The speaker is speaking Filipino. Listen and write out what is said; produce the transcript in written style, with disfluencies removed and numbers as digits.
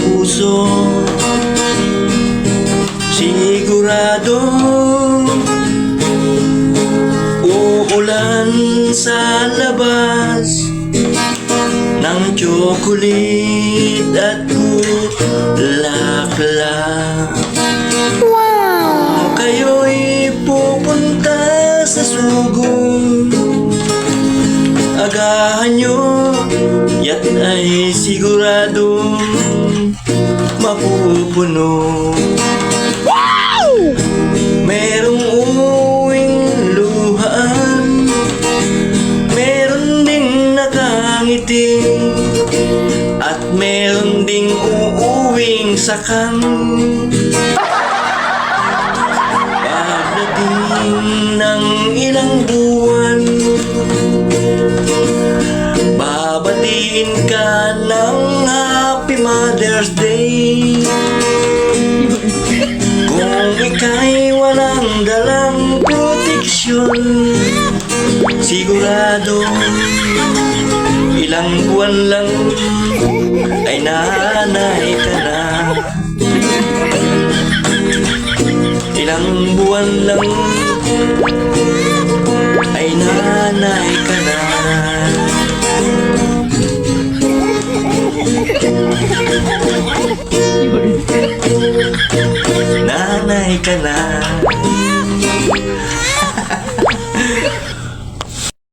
puso. Sigurado uulan sa labas ng tsokolit at bulaklak. Kayo'y pupunta sa sugong, agahan nyo, yan ay siguradong mapupuno. Merong uuwing luhaan, meron ding nakangiti, at meron ding uuwing sakang. Pagdating ng ilang buwan, babatiin ka ng Happy Mother's Day. Kung ika'y walang dalang proteksyon, sigurado ilang buwan lang ay nanay ka na. Ilang buwan lang ay nanay ka na.